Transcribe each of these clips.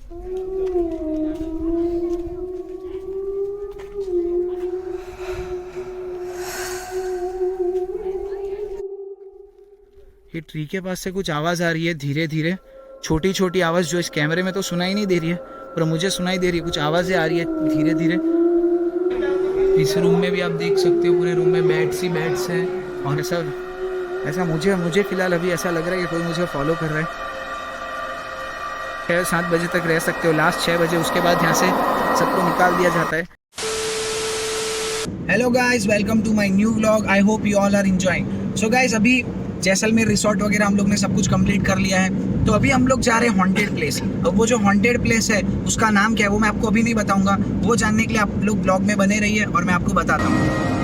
ये ट्री के पास से कुछ आवाज़ आ रही है धीरे धीरे, छोटी छोटी आवाज़ जो इस कैमरे में तो सुनाई नहीं दे रही है पर मुझे सुनाई दे रही है। कुछ आवाज़ें आ रही है धीरे धीरे। इस रूम में भी आप देख सकते हो पूरे रूम में बेड्स ही बेड्स हैं और ऐसा ऐसा मुझे फ़िलहाल अभी ऐसा लग रहा है कि कोई मुझे फॉलो कर रहा है। 6-7 बजे तक रह सकते हो, लास्ट 6 बजे, उसके बाद यहाँ से सबको निकाल दिया जाता है। Hello guys, welcome to my new vlog. I hope you all are enjoying. So guys, अभी जैसलमेर रिसोर्ट वगैरह हम लोग ने सब कुछ कंप्लीट कर लिया है, तो अभी हम लोग जा रहे हैं हॉन्टेड प्लेस। अब वो जो हॉन्टेड प्लेस है उसका नाम क्या है वो मैं आपको अभी नहीं बताऊंगा, वो जानने के लिए आप लोग ब्लॉग में बने रहिए और मैं आपको बताता हूँ।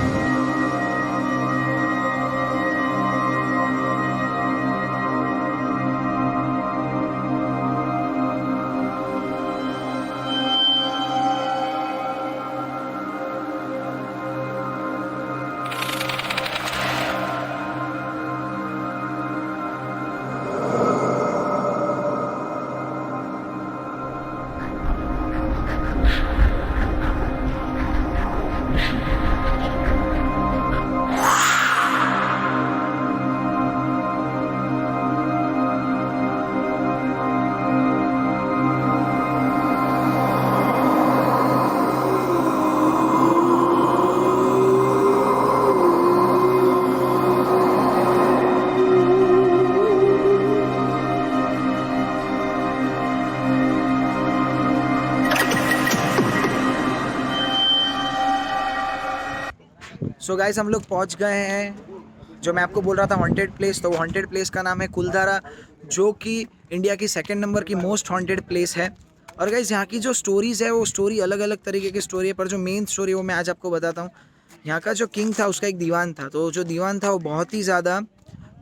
सो गाइस, हम लोग पहुंच गए हैं जो मैं आपको बोल रहा था हॉन्टेड प्लेस। तो हॉन्टेड प्लेस का नाम है कुलधारा, जो कि इंडिया की 2nd नंबर की मोस्ट हॉन्टेड प्लेस है। और गाइस, यहाँ की जो स्टोरीज़ है वो स्टोरी अलग अलग तरीके की स्टोरी है, पर जो मेन स्टोरी है वो मैं आज आपको बताता हूँ। यहाँ का जो किंग था उसका एक दीवान था, तो जो दीवान था वो बहुत ही ज़्यादा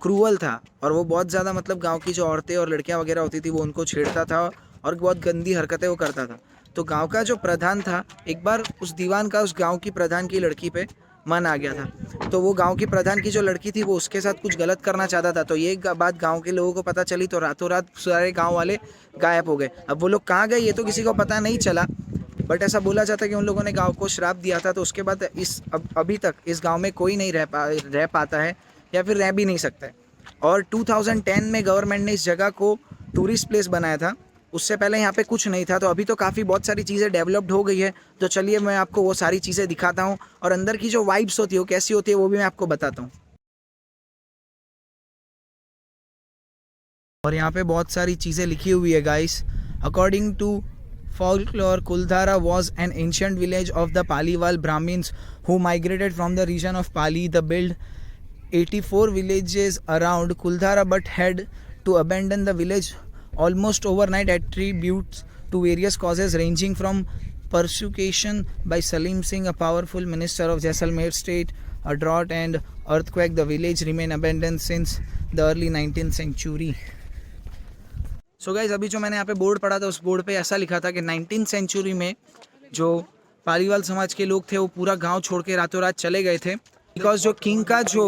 क्रूअल था और वो बहुत ज़्यादा मतलब गाँव की जो औरतें और लड़कियाँ वगैरह होती थी वो उनको छेड़ता था और बहुत गंदी हरकतें वो करता था। तो गाँव का जो प्रधान था, एक बार उस दीवान का उस गाँव की प्रधान की लड़की पे मन आ गया था। तो वो गांव की प्रधान की जो लड़की थी वो उसके साथ कुछ गलत करना चाहता था। तो ये बात गांव के लोगों को पता चली, तो रातों रात सारे गांव वाले गायब हो गए। अब वो लोग कहाँ गए ये तो किसी को पता नहीं चला, बट ऐसा बोला जाता है कि उन लोगों ने गांव को श्राप दिया था। तो उसके बाद अभी तक इस गांव में कोई नहीं रह पाता है या फिर रह भी नहीं सकता है। और 2010 में गवर्नमेंट ने इस जगह को टूरिस्ट प्लेस बनाया था। उससे पहले यहाँ पे कुछ नहीं था, तो अभी तो काफ़ी बहुत सारी चीज़ें डेवलप्ड हो गई है। तो चलिए मैं आपको वो सारी चीज़ें दिखाता हूँ और अंदर की जो वाइब्स होती है वो कैसी होती है वो भी मैं आपको बताता हूँ। और यहाँ पे बहुत सारी चीज़ें लिखी हुई है guys. According to folklore, Kuldhara was an ancient village of the Paliwal Brahmins who migrated from the region of Pali. The built 84 villages around Kuldhara but had to abandon the village almost overnight, attributes to various causes ranging from persecution by Salim Singh, a powerful minister of Jaisalmer state, a drought and earthquake. The village remained abandoned since the early 19th century. So guys, अभी जो मैंने यहाँ पे board पढ़ा था उस board पे ऐसा लिखा था कि 19th सेंचुरी में जो पालीवाल समाज के लोग थे वो पूरा गांव छोड़ के रातों रात चले गए थे, बिकॉज जो किंग का जो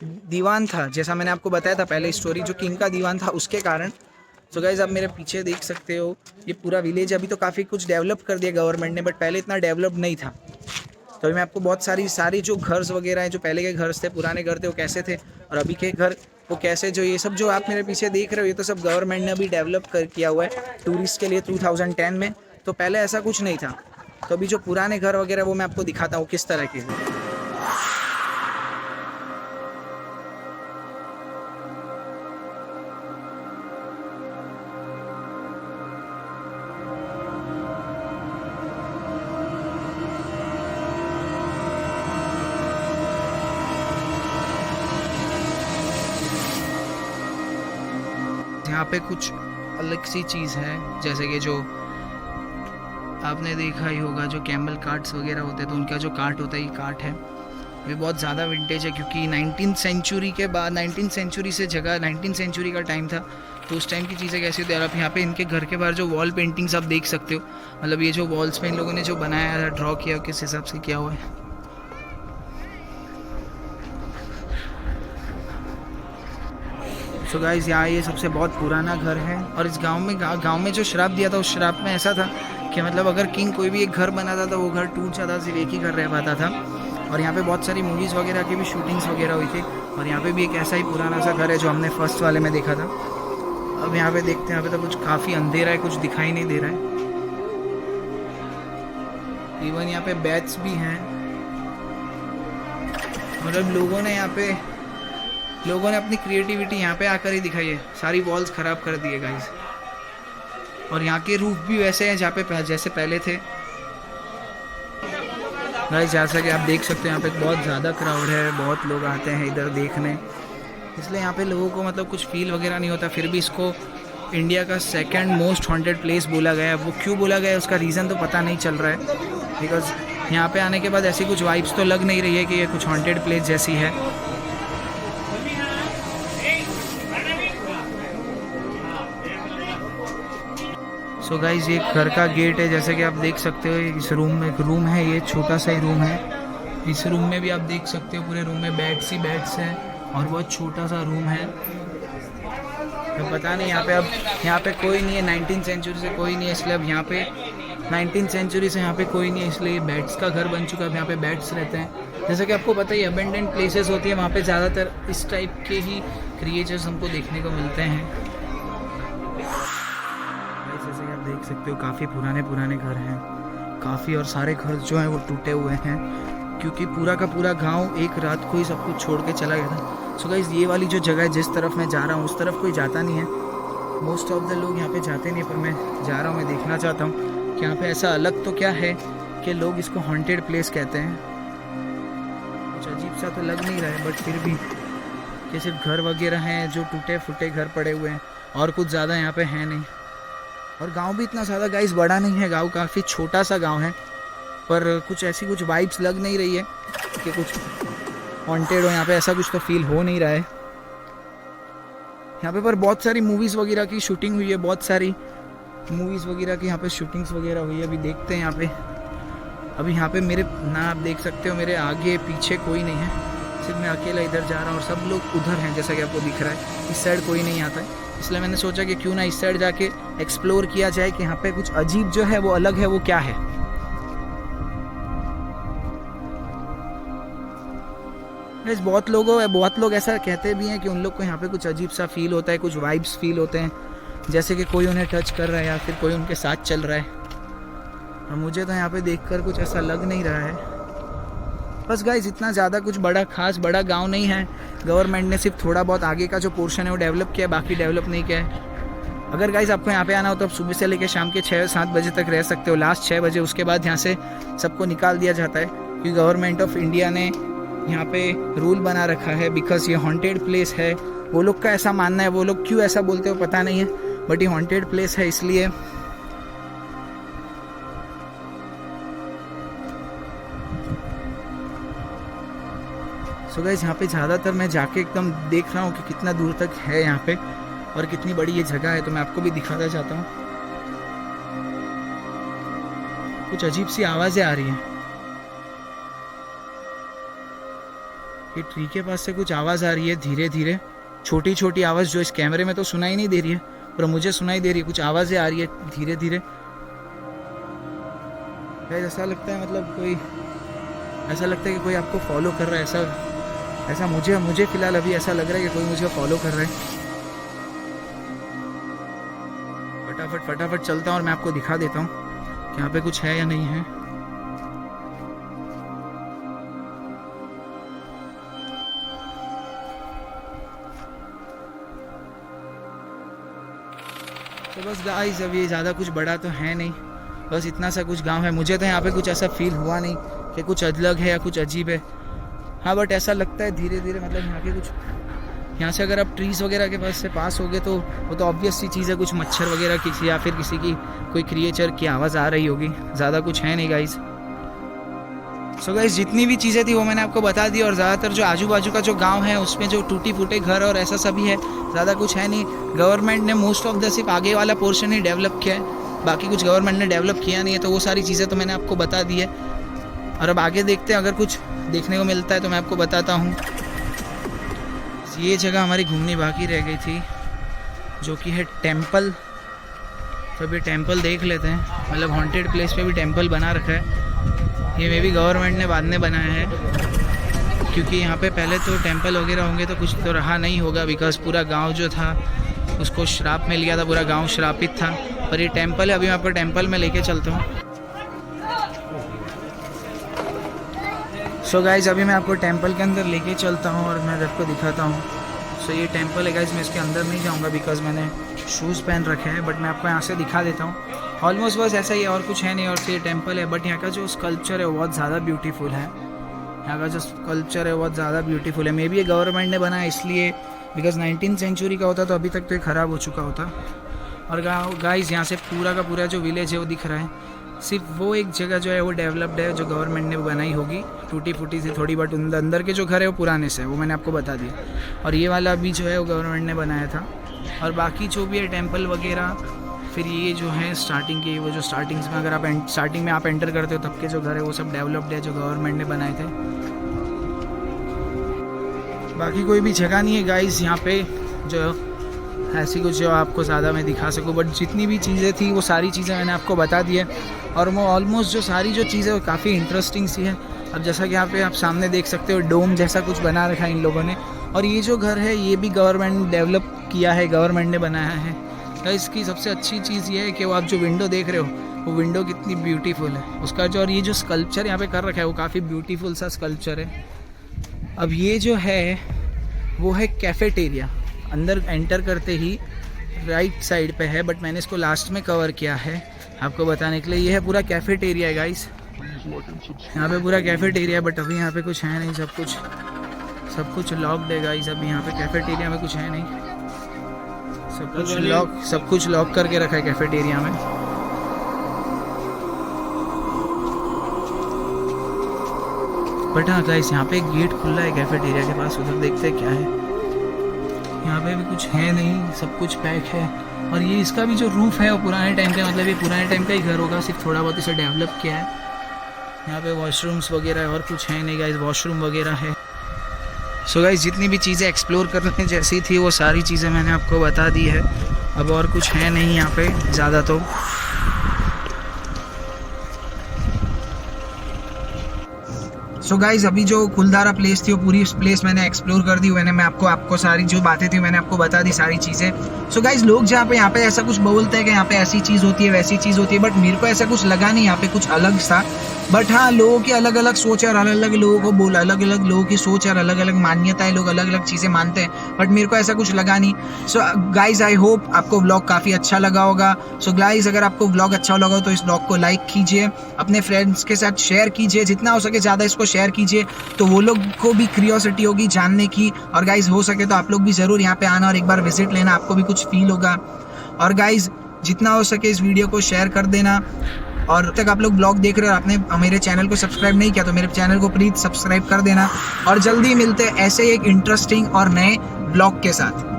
दीवान था, जैसा मैंने आपको बताया था पहले स्टोरी, जो किंग का दीवान था उसके कारण। सो गाइस, आप मेरे पीछे देख सकते हो ये पूरा विलेज अभी तो काफ़ी कुछ डेवलप कर दिया गवर्नमेंट ने, बट पहले इतना डेवलप नहीं था। तो अभी मैं आपको बहुत सारी जो घर वगैरह हैं, जो पहले के घर थे, पुराने घर थे, वो कैसे थे और अभी के घर वो कैसे, जो ये सब जो आप मेरे पीछे देख रहे हो ये तो सब गवर्नमेंट ने अभी डेवलप किया हुआ है टूरिस्ट के लिए 2010 में। तो पहले ऐसा कुछ नहीं था। तो अभी जो पुराने घर वगैरह वो मैं आपको दिखाता हूँ किस तरह के हैं। यहाँ पे कुछ अलग सी चीज़ है, जैसे कि जो आपने देखा ही होगा जो कैमल कार्ट्स वगैरह होते हैं, तो उनका जो कार्ट होता है ये कार्ट है, ये बहुत ज़्यादा विंटेज है क्योंकि 19th सेंचुरी के बाद 19th सेंचुरी से जगह 19th सेंचुरी का टाइम था, तो उस टाइम की चीज़ें कैसी होती है। और आप यहाँ पे इनके घर के बाहर जो वॉल पेंटिंग्स आप देख सकते हो, मतलब ये जो वॉल्स पे इन लोगों ने जो बनाया है, ड्रॉ किया, किस हिसाब से किया हुआ है। सो गाइस यहाँ ये सबसे बहुत पुराना घर है और इस गांव में जो श्राप दिया था उस श्राप में ऐसा था कि मतलब अगर किंग कोई भी एक घर बनाता था वो घर टूट जाता, सिर्फ एक ही घर रह पाता था। और यहाँ पे बहुत सारी मूवीज़ वगैरह की भी शूटिंग्स वगैरह हुई थी और यहाँ पे भी एक ऐसा ही पुराना सा घर है जो हमने फर्स्ट वाले में देखा था। अब यहाँ पे देखते हैं, यहाँ पे तो कुछ काफ़ी अंधेरा है, कुछ दिखाई नहीं दे रहा है। इवन यहाँ पे बैट्स भी हैं, मतलब लोगों ने अपनी क्रिएटिविटी यहाँ पे आकर ही दिखाई है। सारी वॉल्स ख़राब कर दी है गाइस। और यहाँ के रूफ भी वैसे हैं जैसे पहले थे गाइस। जैसा कि आप देख सकते हैं यहाँ पे बहुत ज़्यादा क्राउड है, बहुत लोग आते हैं इधर देखने, इसलिए यहाँ पे लोगों को मतलब कुछ फील वगैरह नहीं होता। फिर भी इसको इंडिया का सेकंड मोस्ट हॉन्टेड प्लेस बोला गया है। वो क्यों बोला गया है उसका रीज़न तो पता नहीं चल रहा है, बिकॉज यहाँ पे आने के बाद ऐसी कुछ वाइब्स तो लग नहीं रही है कि ये कुछ हॉन्टेड प्लेस जैसी है। सो गाइज ये घर का गेट है, जैसे कि आप देख सकते हो। इस रूम में एक रूम है, ये छोटा सा ही रूम है। इस रूम में भी आप देख सकते हो पूरे रूम में बेड्स ही बेड्स हैं और बहुत छोटा सा रूम है। तो पता नहीं यहाँ पे कोई नहीं है, 19th सेंचुरी से कोई नहीं है, इसलिए अब यहाँ पे 19th सेंचुरी से यहाँ पे कोई नहीं है, इसलिए बेड्स का घर बन चुका है। अब यहाँ पे बेड्स रहते हैं। जैसे कि आपको पता ही अबेंडेंट प्लेसेस होती है, वहाँ पे ज़्यादातर इस टाइप के ही क्रिएचर्स हमको देखने को मिलते हैं। जैसे कि आप देख सकते हो काफ़ी पुराने घर हैं काफ़ी, और सारे घर जो हैं वो टूटे हुए हैं क्योंकि पूरा का पूरा गांव एक रात को ही सब कुछ छोड़ के चला गया था। सो गाइस ये वाली जो जगह है जिस तरफ मैं जा रहा हूँ उस तरफ कोई जाता नहीं है, मोस्ट ऑफ द लोग यहाँ पे जाते नहीं है, पर मैं जा रहा हूँ, मैं देखना चाहता हूँ कि यहाँ पे ऐसा अलग तो क्या है कि लोग इसको हॉन्टेड प्लेस कहते हैं। कुछ अजीब सा तो लग नहीं रहा है, बट फिर भी कि सिर्फ घर वगैरह हैं जो टूटे फूटे घर पड़े हुए हैं और कुछ ज़्यादा यहाँ पे है नहीं। और गांव भी इतना ज़्यादा गाइस बड़ा नहीं है, गांव काफ़ी छोटा सा गांव है, पर कुछ ऐसी कुछ वाइब्स लग नहीं रही है कि कुछ हॉन्टेड हो यहाँ पे, ऐसा कुछ तो फील हो नहीं रहा है। यहाँ पे पर बहुत सारी मूवीज़ वगैरह की शूटिंग हुई है, बहुत सारी मूवीज़ वगैरह की यहाँ पे शूटिंग्स वगैरह हुई है। अभी देखते हैं यहाँ पे, अभी यहाँ पे मेरे ना आप देख सकते हो मेरे आगे पीछे कोई नहीं है, सिर्फ मैं अकेला इधर जा रहा हूँ और सब लोग उधर हैं जैसा कि आपको दिख रहा है। इस साइड कोई नहीं आता है, इसलिए मैंने सोचा कि क्यों ना इस साइड जाके एक्सप्लोर किया जाए कि यहाँ पे कुछ अजीब जो है वो अलग है, वो क्या है। बहुत लोग ऐसा कहते भी हैं कि उन लोग को यहाँ पे कुछ अजीब सा फील होता है, कुछ वाइब्स फील होते हैं, जैसे कि कोई उन्हें टच कर रहा है या फिर कोई उनके साथ चल रहा है। और मुझे तो यहाँ पे देखकर कुछ ऐसा लग नहीं रहा है। बस गाइस इतना ज़्यादा कुछ बड़ा गांव नहीं है। गवर्नमेंट ने सिर्फ थोड़ा बहुत आगे का जो पोर्शन है वो डेवलप किया है, बाकी डेवलप नहीं किया है। अगर गाइस आपको यहाँ पे आना हो तो आप सुबह से लेकर शाम के 6-7 बजे तक रह सकते हो, लास्ट 6 बजे, उसके बाद यहाँ से सबको निकाल दिया जाता है क्योंकि गवर्नमेंट ऑफ इंडिया ने यहाँ पे रूल बना रखा है, बिकॉज ये हॉन्टेड प्लेस है। वो लोग का ऐसा मानना है, वो लोग क्यों ऐसा बोलते हो पता नहीं है, बट ये हॉन्टेड प्लेस है इसलिए। सो गाइस यहाँ पे ज़्यादातर मैं जाके एकदम देख रहा हूँ कि कितना दूर तक है यहाँ पे और कितनी बड़ी ये जगह है, तो मैं आपको भी दिखाना चाहता हूँ। कुछ अजीब सी आवाज़ें आ रही हैं, ये ट्री के पास से कुछ आवाज़ आ रही है धीरे धीरे, छोटी छोटी आवाज़ जो इस कैमरे में तो सुनाई नहीं दे रही है पर मुझे सुनाई दे रही है। कुछ आवाज़ें आ रही है धीरे धीरे, ऐसा लगता है मतलब ऐसा लगता है कि कोई आपको फॉलो कर रहा है। ऐसा मुझे फिलहाल अभी ऐसा लग रहा है कि कोई मुझे फॉलो कर रहा है। फटाफट चलता हूँ और मैं आपको दिखा देता हूँ कि यहाँ पे कुछ है या नहीं है। तो बस गाइस अब ये ज़्यादा कुछ बड़ा तो है नहीं, बस इतना सा कुछ गांव है। मुझे तो यहाँ पे कुछ ऐसा फील हुआ नहीं कि कुछ अलग है या कुछ अजीब है। हाँ बट ऐसा लगता है धीरे धीरे, मतलब यहाँ से अगर आप ट्रीज़ वगैरह के पास हो गए तो वो तो ऑब्वियस सी चीज़ है, कुछ मच्छर वगैरह किसी या फिर किसी की कोई क्रिएचर की आवाज़ आ रही होगी। ज़्यादा कुछ है नहीं गाइस। सो गाइस जितनी भी चीज़ें थी वो मैंने आपको बता दी, और ज़्यादातर जो आजू बाजू का जो गांव है उसमें जो टूटी फूटे घर और ऐसा सभी है, ज़्यादा कुछ है नहीं। गवर्नमेंट ने मोस्ट ऑफ द सिर्फ आगे वाला पोर्शन ही डेवलप किया है, बाकी कुछ गवर्नमेंट ने डेवलप किया नहीं है। तो वो सारी चीज़ें तो मैंने आपको बता दी है, और अब आगे देखते हैं, अगर कुछ देखने को मिलता है तो मैं आपको बताता हूँ। ये जगह हमारी घूमनी बाकी रह गई थी, जो कि है टेम्पल। तो अभी टेम्पल देख लेते हैं, मतलब हॉन्टेड प्लेस पे भी टेम्पल बना रखा है। ये मे भी गवर्नमेंट ने बाद में बनाया है, क्योंकि यहाँ पे पहले तो टेम्पल वगैरह होंगे तो कुछ तो रहा नहीं होगा, बिकॉज पूरा गांव जो था उसको श्राप में लिया था, पूरा गांव श्रापित था। और ये टेम्पल है, अभी मैं आपको टेम्पल में लेके चलता हूँ। सो गाइज अभी मैं आपको टेम्पल के अंदर लेके चलता हूँ और मैं आपको दिखाता हूँ। सो ये टेम्पल है गाइज, मैं इसके अंदर नहीं जाऊँगा बिकॉज मैंने शूज़ पहन रखे हैं, बट मैं आपको यहाँ से दिखा देता हूँ। ऑलमोस्ट बस ऐसा ही है और कुछ है नहीं। और ये टेम्पल है, बट यहाँ का जो स्कल्पचर है वो बहुत ज़्यादा ब्यूटीफुल है। यहाँ का जो स्कल्पचर है बहुत ज़्यादा ब्यूटीफुल है। मे बी ये गवर्नमेंट ने बनाया इसलिए, बिकॉज 19th सेंचुरी का होता तो अभी तक तो ये ख़राब हो चुका होता। और गाइज यहाँ से पूरा का पूरा जो विलेज है वो दिख रहा है। सिर्फ वो एक जगह जो है वो डेवलप्ड है, जो गवर्नमेंट ने बनाई होगी, टूटी फूटी सी थोड़ी, बट अंदर के जो घर है वो पुराने से है, वो मैंने आपको बता दिया। और ये वाला भी जो है वो गवर्नमेंट ने बनाया था। और बाकी जो भी है टेम्पल वगैरह, फिर ये जो है स्टार्टिंग के, वो जो स्टार्टिंग्स में अगर आप स्टार्टिंग में आप एंटर करते हो तब के जो घर है वो सब डेवलप्ड है, जो गवर्नमेंट ने बनाए थे। बाकी कोई भी जगह नहीं है गाइस यहाँ पे जो ऐसी कुछ जो आपको ज़्यादा मैं दिखा सकूँ, बट जितनी भी चीज़ें थी वो सारी चीज़ें मैंने आपको बता दी है। और वो ऑलमोस्ट जो सारी जो चीज़ें वो काफ़ी इंटरेस्टिंग सी है। अब जैसा कि यहाँ पे आप सामने देख सकते हो, डोम जैसा कुछ बना रखा है इन लोगों ने। और ये जो घर है ये भी गवर्नमेंट ने डेवलप किया है, गवर्नमेंट ने बनाया है। तो इसकी सबसे अच्छी चीज़ ये है कि वो आप जो विंडो देख रहे हो वो विंडो कितनी ब्यूटीफुल है उसका जो, और ये जो स्कल्पचर यहाँ पे कर रखा है वो काफ़ी ब्यूटीफुल सा स्कल्पचर है। अब ये जो है वो है कैफेटेरिया, अंदर एंटर करते ही राइट साइड पे है, बट मैंने इसको लास्ट में कवर किया है आपको बताने के लिए। ये है पूरा कैफेटेरिया है गाइस, यहाँ पे पूरा कैफेटेरिया है, बट अभी यहाँ पे कुछ है नहीं, सब कुछ लॉक्ड है गाइस। अभी यहाँ पे कैफेटेरिया में कुछ है नहीं, सब कुछ लॉक करके रखा है कैफेटेरिया में। बट हाँ गाइस यहाँ पे एक गेट खुला है कैफेटेरिया के पास, उधर देखते हैं क्या है। यहाँ पे भी कुछ है नहीं, सब कुछ पैक है। और ये इसका भी जो रूफ है वो पुराने टाइम का, मतलब ये पुराने टाइम का ही घर होगा, सिर्फ थोड़ा बहुत इसे डेवलप किया है। यहाँ पे वॉशरूम्स वगैरह है और कुछ है नहीं गाइस, वॉशरूम वगैरह है। सो गाइस जितनी भी चीज़ें एक्सप्लोर करने जैसी थी वो सारी चीज़ें मैंने आपको बता दी है। अब और कुछ है नहीं यहाँ पे ज़्यादा। तो सो गाइज अभी जो कुलधारा प्लेस थी वो पूरी प्लेस मैंने एक्सप्लोर कर दी। मैं आपको सारी जो बातें थी मैंने आपको बता दी सारी चीज़ें। सो गाइज लोग जहाँ पे यहाँ पे ऐसा कुछ बोलते हैं कि यहाँ पे ऐसी चीज़ होती है वैसी चीज़ होती है, बट मेरे को ऐसा कुछ लगा नहीं, यहाँ पे कुछ अलग था। बट हाँ, लोगों की अलग अलग सोच है और अलग अलग लोगों को बोला, अलग अलग लोगों की सोच और अलग अलग मान्यताएं, लोग अलग अलग चीज़ें मानते हैं, बट मेरे को ऐसा कुछ लगा नहीं। सो गाइज आई होप आपको व्लॉग काफ़ी अच्छा लगा होगा। सो गाइज अगर आपको व्लॉग अच्छा लगा हो तो इस व्लॉग को लाइक कीजिए, अपने फ्रेंड्स के साथ शेयर कीजिए, जितना हो सके ज़्यादा इसको शेयर कीजिए, तो वो लोग को भी क्यूरियोसिटी होगी जानने की। और गाइज हो सके तो आप लोग भी ज़रूर यहाँ पे आना और एक बार विजिट लेना, आपको भी कुछ फील होगा। और गाइज जितना हो सके इस वीडियो को शेयर कर देना। और तक आप लोग ब्लॉग देख रहे हो और आपने मेरे चैनल को सब्सक्राइब नहीं किया तो मेरे चैनल को प्लीज़ सब्सक्राइब कर देना। और जल्दी मिलते हैं ऐसे एक इंटरेस्टिंग और नए ब्लॉग के साथ।